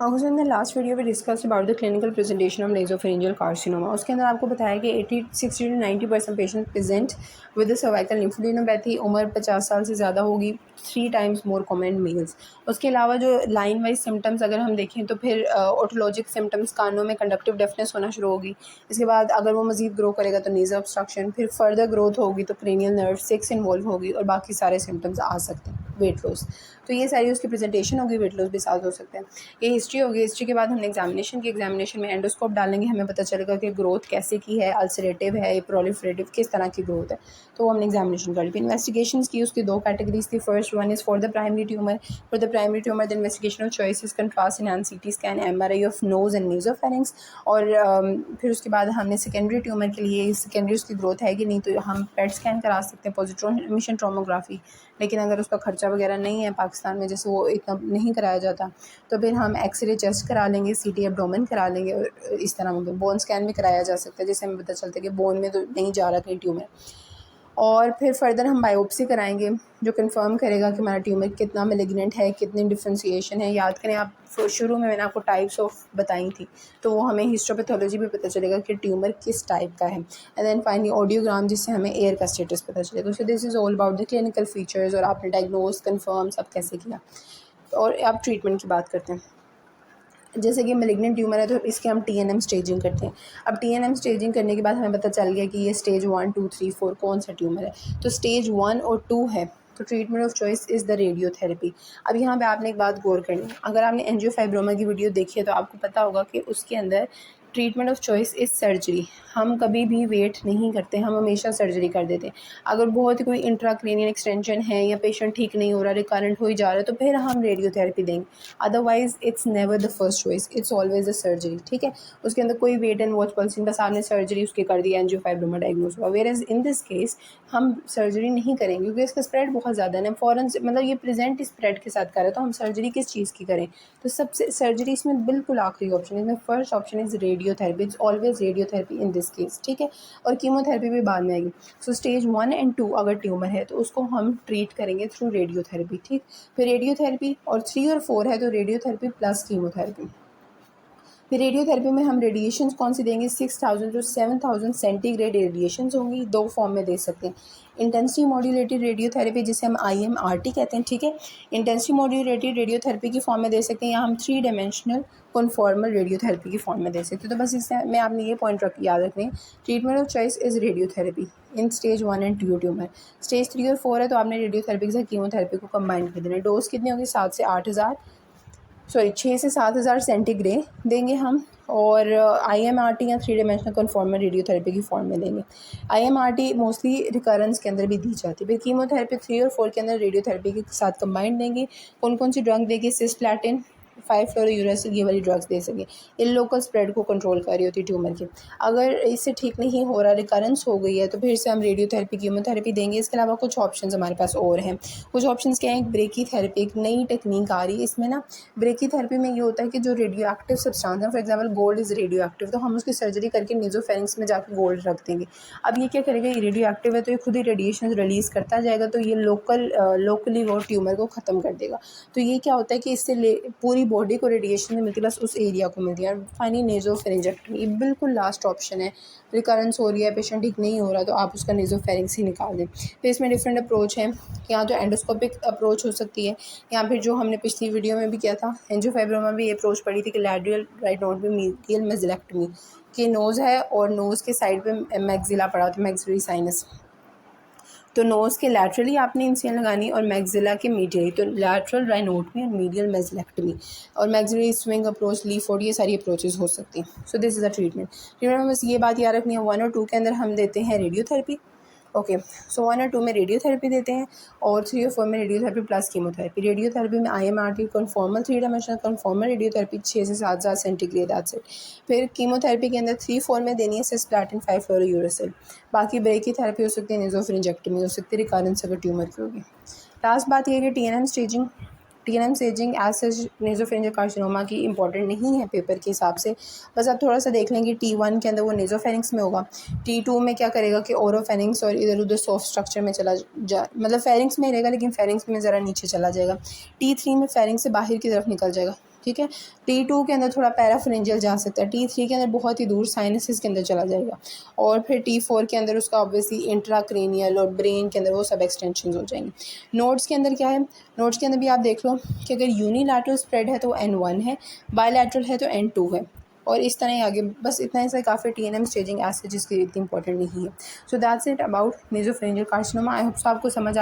हुसैन ने last video में discuss about the clinical presentation of nasopharyngeal carcinoma. उसके अंदर आपको बताया कि 60 to 90% patient present with cervical lymphadenopathy, उम्र 50 साल से ज़्यादा होगी, 3 times more common in males. उसके अलावा जो लाइन वाइज सिम्टम्स अगर हम देखें तो फिर ऑटोलॉजिक सिम्टम्स, कानों में कंडक्टिव डेफनेस होना शुरू होगी। इसके बाद अगर वो मजीद ग्रो करेगा तो नेज़ल ऑब्स्ट्रक्शन, फिर फर्दर ग्रोथ होगी तो क्रेनियल नर्व 6 इन्वॉल्व होगी और बाकी सारे सिम्टम्स आ सकते हैं। वेट लॉस, तो ये सारी उसकी प्रेजेंटेशन होगी, वेट लॉस भी साथ हो सकते हैं। ये हिस्ट्री होगी। हिस्ट्री के बाद हमने एग्जामिनेशन में एंडोस्कोप डालेंगे, हमें पता चलेगा कि ग्रोथ कैसे की है, अल्सरेटिव है, प्रोलिफरेटिव, किस तरह की ग्रोथ है, तो वो हमने एग्जामिनेशन कर ली। इन्वेस्टिगेशंस की, उसकी 2 कैटेगरीज थी। First one is for the primary tumour. For the primary tumour the investigation of choice is contrast enhanced CT scan, MRI of nose and nasopharynx. और फिर उसके बाद हमने सेकेंडरी ट्यूमर के लिए, सेकेंडरी उसकी ग्रोथ है कि नहीं, तो हम पेट स्कैन करा सकते हैं, पॉजिट्रॉन एमिशन टोमोग्राफी। लेकिन अगर उसका खर्चा वगैरह नहीं है पाकिस्तान में, जैसे वो इतना नहीं कराया जाता, तो फिर हम एक्सरे चेस्ट करा लेंगे, CT एब्डोमेन करा लेंगे, और इस तरह में बोन स्कैन भी कराया जा सकता है, जिससे हमें पता चलता है कि बोन में तो नहीं जा रहा कहीं ट्यूमर। और फिर फर्दर हम बायोप्सी कराएंगे जो कंफर्म करेगा कि हमारा ट्यूमर कितना मैलिग्नेंट है, कितनी डिफ्रेंशिएशन है। याद करें आप, शुरू में मैंने आपको टाइप्स ऑफ बताई थी, तो वो हमें हिस्टोपैथोलॉजी भी पता चलेगा कि ट्यूमर किस टाइप का है। एंड देन फाइनली ऑडियोग्राम, जिससे हमें एयर का स्टेटस पता चलेगा। So this is all about the clinical features, और आपने डायग्नोज कंफर्म सब कैसे किया। और अब ट्रीटमेंट की बात करते हैं। जैसे कि मैलिग्नेंट ट्यूमर है तो इसके हम TNM स्टेजिंग करते हैं। अब TNM स्टेजिंग करने के बाद हमें पता चल गया कि ये स्टेज 1, 2, 3, 4 कौन सा ट्यूमर है। तो स्टेज 1 और 2 है तो treatment of choice is the radiotherapy. अब यहाँ पे आपने एक बात गौर करनी है, अगर आपने एंजियोफाइब्रोमा की वीडियो देखी है तो आपको पता होगा कि उसके अंदर treatment of choice is surgery. हम कभी भी वेट नहीं करते, हम हमेशा सर्जरी कर देते हैं। अगर बहुत ही कोई इंट्राक्रेनियल एक्सटेंशन है या पेशेंट ठीक नहीं हो रहा, रिकरेंट हो ही जा रहा है, तो फिर हम रेडियोथेरेपी देंगे। Otherwise it's never the first choice, it's always the surgery. ठीक है, उसके अंदर कोई वेट एंड वॉच पॉलिसी, बस आपने सर्जरी उसकी कर दी, एंजियोफाइब्रोमा डायग्नोज हुआ। Whereas in this case हम सर्जरी नहीं करेंगे क्योंकि इसका स्प्रेड बहुत ज़्यादा है, फ़ौरन से मतलब ये प्रेजेंट स्प्रेड के साथ कर रहे हैं, तो हम सर्जरी किस चीज़ की करें। तो सबसे सर्जरी इसमें बिल्कुल आखिरी ऑप्शन है। इसमें first option is radiotherapy, it's always radiotherapy in this case. ठीक है, और कीमोथेरेपी भी बाद में आएगी। सो स्टेज 1 एंड 2 अगर ट्यूमर है तो उसको हम ट्रीट करेंगे थ्रू रेडियोथेरेपी। ठीक, फिर रेडियोथेरेपी, और 3 और 4 है तो रेडियोथेरेपी प्लस कीमोथेरेपी। फिर रेडियोथेरेपी में हम रेडिएशंस कौन सी देंगे, 6000 to 7000 सेंटीग्रेड रेडिएशंस होंगी, 2 फॉर्म में दे सकते हैं। इंटेंसिटी मॉड्यूलेटेड रेडियोथेरेपी जिसे हम IMRT कहते हैं। ठीक है, इंटेंसिटी मॉड्यूलेटेड रेडियोथेरेपी की फॉर्म में दे सकते हैं, या हम 3 डायमेंशनल कॉन्फॉर्मल रेडियोथेरेपी की फॉर्म में दे सकते हैं। तो बस इसमें आपने ये पॉइंट याद रखने हैं, treatment of choice is radiotherapy in stage 1 and 2 tumour. Stage 3 और 4 है तो आपने रेडियोथेरेपी के साथ कीमोथेरेपी को कंबाइन कर देना है। डोज कितनी होगी, 6 से 7,000 सेंटीग्रेड देंगे हम, और IMRT या 3 डायमेंशनल कन्फॉर्मल रेडियोथेरेपी की फॉर्म में देंगे। IMRT मोस्टली रिकरेंस के अंदर भी दी जाती है। फिर कीमोथेरेपी 3 और 4 के अंदर रेडियोथेरेपी के साथ कंबाइंड देंगे। कौन कौन सी ड्रग देंगे, सिस्प्लैटिन, 5-फ्लोरोयूरेसिल, ये वाली ड्रग्स दे सकें। इन लोकल स्प्रेड को कंट्रोल कर रही होती है ट्यूमर की। अगर इससे ठीक नहीं हो रहा, रिकरेंस हो गई है, तो फिर से हम रेडियोथेरेपी, कीमोथेरेपी देंगे। इसके अलावा कुछ ऑप्शंस हमारे पास और हैं। कुछ ऑप्शंस क्या हैं, ब्रेकी थेरेपी, एक नई टेक्निक आ रही है इसमें ना। ब्रेकी थेरेपी में ये होता है कि जो रेडियो एक्टिव सब्सटेंस है, for example gold is radio active, तो हम उसकी सर्जरी करके नेज़ोफेरिंक्स में जाकर गोल्ड रख देंगे। अब ये क्या करेगा, ये रेडियो एक्टिव है तो ये खुद ही रेडिएशन रिलीज़ करता जाएगा, तो ये लोकली वो ट्यूमर को ख़त्म कर देगा। तो ये क्या होता है कि इससे पूरी बॉडी को रेडिएशन नहीं मिलती, बस उस एरिया को मिलती है। फाइनली नेज़ोफेरिंजेक्टमी, ये बिल्कुल लास्ट ऑप्शन है। रिकरेंस हो रही है, पेशेंट ठीक नहीं हो रहा, तो आप उसका नेज़ोफेरिंक्स ही निकाल दें। फिर इसमें डिफरेंट अप्रोच हैं, या तो एंडोस्कोपिक अप्रोच हो सकती है, या फिर जो हमने पिछली वीडियो में भी किया था एंजियोफाइब्रोमा में ये अप्रोच पड़ी थी कि लैटरल राइट नोड पे मीडियल मेज़िलेक्टमी, कि नोज़ है और नोज़ के साइड पे मैक्सिला पड़ा होता है, मैक्सिलरी साइनस, तो नोज़ के लैटरली आपने इंसिजन लगानी और मैक्सिला के मीडियली, तो लैटरल राइनोटमी और मीडियल मेज़िलेक्टमी, और मैक्सिलरी स्विंग अप्रोच, लीफोर्ड, ये सारी अप्रोचेस हो सकती हैं। So this is the treatment में बस ये बात याद रखनी है, 1 और 2 के अंदर हम देते हैं रेडियोथेरेपी। ओके, सो 1 और 2 में रेडियोथेरेपी देते हैं, और 3 और 4 में रेडियोथेरेपी प्लस कीमोथेरेपी। रेडियोथेरेपी में IMRT conformal 3 dimensional conformal radiotherapy 6 से 7,000 सेंटीग्रेड, दैट्स इट। फिर कीमोथेरेपी के अंदर 3-4 में देनी है सिस्प्लैटिन, 5-फ्लोरोयूरेसिल। बाकी ब्रेकी थेरेपी हो सकती है, नेज़ोफेरिंजेक्टमी हो सकती है, रिकरेंस अगर ट्यूमर की होगी। लास्ट बात ये है कि TNM staging as such nasopharyngeal carcinoma की इंपॉर्टेंट नहीं है पेपर के हिसाब से। बस आप थोड़ा सा देख लें कि T1 के अंदर वो नेज़ोफेरिंक्स में होगा, T2 में क्या करेगा कि ओरोफेरिंक्स और इधर उधर सॉफ्ट स्ट्रक्चर में चला जा, मतलब फेरिंक्स में रहेगा लेकिन फेरिंक्स में ज़रा नीचे चला जाएगा। T3 में फेरिंक्स से बाहर की तरफ निकल जाएगा, ठीक है। T2 के अंदर थोड़ा पैराफरेंजियल जा सकता है, T3 के अंदर बहुत ही दूर साइनसिस के अंदर चला जाएगा, और फिर T4 के अंदर उसका ऑब्वियसली इंट्राक्रेनियल और ब्रेन के अंदर वो सब एक्सटेंशन हो जाएंगे। नोड्स के अंदर क्या है, नोड्स के अंदर भी आप देख लो कि अगर यूनिलैटरल स्प्रेड है तो N1 है, बायलैटरल है तो N2 है, और इस तरह ही आगे बस इतना ही सा काफ़ी TNM स्टेजिंग एज सच इसके लिए इतनी इंपॉर्टेंट नहीं है। So that's it about nasopharyngeal carcinoma. I hope आपको समझ